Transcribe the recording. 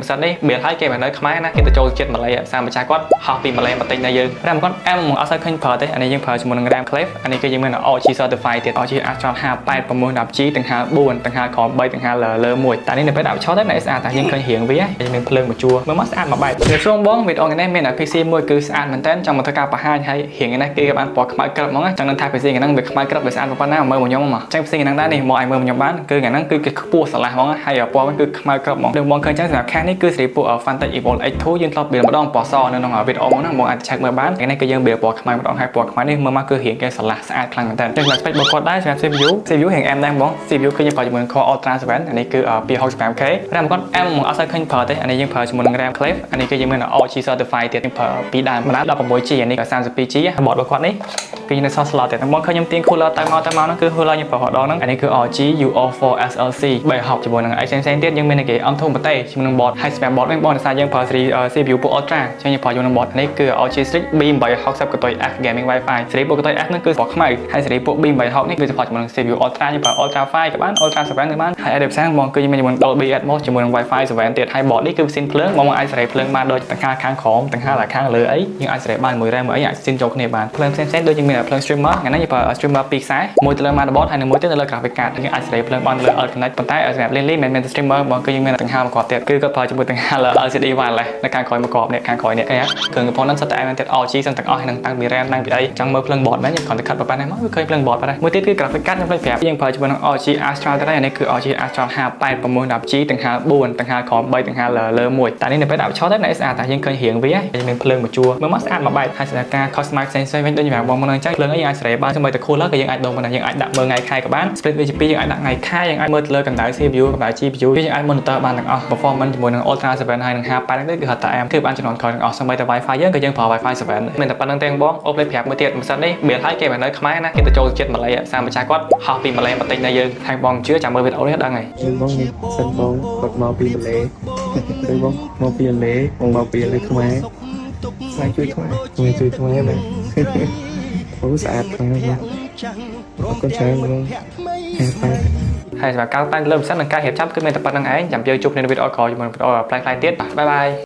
សិននេះមានហើយគេមិននៅខ្មែរណាគេទៅចូលចិត្តម៉ាឡេសាម្ចាស់គាត់ហោះពីម៉ាឡេមកទិញនៅយើងរ៉ាំគាត់អែមអត់សូវឃើញប្រើទេអានេះយើងប្រើជាមួយនឹង RAM Clef អានេះគឺយើងមាន OG Certified ទៀត OG Astron 58 610G ទាំង54ទាំង53ទាំងលើ1តែនេះនៅពេលដាក់ឆោតទៅនៅស្អាតតែយើងឃើញរៀងវាយើងមានភ្លើងមួយជួរមើលមកស្អាតមួយបែបនៅក្នុងបងវីដេអូនេះមាន PC មួយគឺស្អាតមែនតើចង់មកធ្វើការបង្ហាញហើយរៀងនេះគេបានពណ៌ខ្មៅក្រឹបហ្មងចង់នឹងថា PC ហ្នឹងវាខ្មៅក្រឹបវាស្អាតប៉ុណ្ណាមើលមកខ្ញុំមកចឹង PC ហ្នឹងដែរនេះមកឲ្យមើលមកខ្ញុំបានគឺហ្នឹងគឺគេខ្ពស់ស្រឡះហ្មងហើយពណ៌ហ្នឹងគឺខ្មៅក្រឹបហ្មងបងឃើញចឹងសម្រាប់ខាងនេះគឺសេរីពួក Fanatec Evolve X2 យើងធ្លាប់មានម្ដងពណ៌សនៅក្នុងវីដេអូហ្នឹងបងអាចឆែកមើលបានថ្ងៃនេះគឺយើងមានពណ៌ខ្មៅម្ដងហើយពណ៌ខ្មៅនេះមើលមកគឺរៀងគេស្រឡះស្អាតខ្លាំងមែនតើចឹងសម្រាប់ spec របស់គាត់ដែរសម្រាប់ CPU រៀង M ដែរបង CPU គឺយើងប្រើជាមួយ Core Ultra 7អានេះគឺ 265K RAM គាត់ M អត់សូវឃើញប្រើទេអានេះយើងប្រើជាមួយនឹង RAM Clef អានេះគឺយើងមាន OG Certified ទៀតយើងប្រើពីដើម 16G អានេះក៏ 32G បតរបស់គាត់នេះគឺនៅសល់ slot ទៀតបងឃើញខ្ញុំទាញ cooler ទៅមកហ្នឹងគឺ cooler ខ្ញុំប្រើម្ដងហ្នឹងអានេះគឺ RG UO4 SLC 360ជាមួយនឹង extension ទៀតយើងមានគេ M2 ប្រទេសជាមួយនឹង board ហើយ spare board វិញបងដោយសារយើងប្រើ CPU ពួក Ultra ចឹងយើងប្រើជាមួយនឹង board នេះគឺ RG Strix B860 កតុយ F Gaming Wi-Fi សេរីពួកកតុយ F ហ្នឹងគឺពណ៌ខ្មៅហើយសេរីពួក B860 នេះគឺsupportជាមួយនឹង CPU Ultra យើងប្រើ Ultra 5ក៏បាន Ultra 7ក៏បានហើយ Adapter បងគឺយើងមានជាមួយនឹង Dolby Atmos ជាមួយនឹង Wi-Fi 7ទៀតហើយ board នេះគឺផ្សេងភ្លើងបងអាចសេរីភ្លើងបានដូចទាំងខាងក្រោមទាំងខាងលើអីយើងអាចសេរីបានមួយ RAM មួយអីអាចស៊ីនចូលគ្នាបានភ្លើងផ្សេងៗដូចយើងមានភ្លើង streamer ថ្ងៃនេះយើងប្រើ streamer 2ខ្សែមួយទៅលើ motherboard ហើយមួយទៀតទៅលើ graphic card យើងអាចសេរីភ្លើងបានលើ Alternate ប៉ុន្តែសម្រាប់ Lily មិនមែន streamer បងគឺយើងមានទាំងហាលមកគាត់ទៀតគឺគាត់ប្រើជាមួយទាំងហាល LCD wireless នៅខាងក្រោយមកគាត់នេះខាងក្រោយនេះឃើញគ្រឿងកំប៉ុនហ្នឹងសិតតែឯងទៀត RG សិនទាំងអស់ហើយនឹងតាំងពី RAM តាំងពីអីចង់មើលភ្លើង board មែនយើងគ្រាន់តែខិតប៉ុណ្ណេះមកគឺឃើញភ្លើង board បាត់ហើយមួយទៀតគឺ graphic card ខ្ញុំភ្លេចប្រាប់យើងប្រើជាមួយនឹង RG Astron ទៅហើយនេះគឺ RG Astron 58 610G ទាំង54ទាំង53ទាំងលើ1តែនេះនៅពេលដាក់ឆោតទៅនៅស្អាតតែយើងឃើញរៀងវាយើងមានភ្លើងមួយជួរមើលមកស្អាតមួយបែបហើយសម្រាប់ការ customize sensor វិញដូចយ៉ាងបងមុនហ្នឹងចឹងភ្លើងអីយើងអាចសេរីបានជាមួយតែ cooler ក៏យើងអាចដូរបានយើងអាចដាក់មើលថ្ងៃខែក៏បាន split វាជា2យើងអាចដាក់ថ្ងៃខែយើងអាចមើលទៅលើកម្ដៅ CPU កម្ដៅ GPU យើងអាច monitor បានទាំងអស់ performance ជាមួយនឹង Ultra 7ហើយនឹង58ហ្នឹងគឺហត់តែ M គឺបានចំណងក្រោយទាំងអស់សូម្បីតែ Wi-Fi យើងក៏យើងប្រើ Wi-Fi 7មានតែប៉ុណ្្នឹងទេបងអូផ្លេចប្រាប់មួយទៀតមិនសិននេះមានហើយគេមិននៅខ្មែរណាគេទៅចូលចិត្តម៉ាឡេសាម្ចាស់គាត់ហោះពីម៉ាឡេមកទិញនៅយើងហើយបងជឿចាំមើលវីដេអូនេះដឹងហើយបងនេះសិនបងគាត់មកពីម៉ាឡេទៅបងមកពីម៉ាឡេបងមកពីខ្មែរស្លាយជួយខ្មែរមែនអូស្អាតខ្លាំងណាស់អរគុណច្រើនបងហើយសម្រាប់ការតាំងលើមិនសិននឹងការរៀបចំគឺមានតែប៉ុណ្្នឹងឯងចាំយើងជួបគ្នានៅវីដេអូក្រោយជាមួយវីដេអូប្លែកៗទៀតបាយបាយ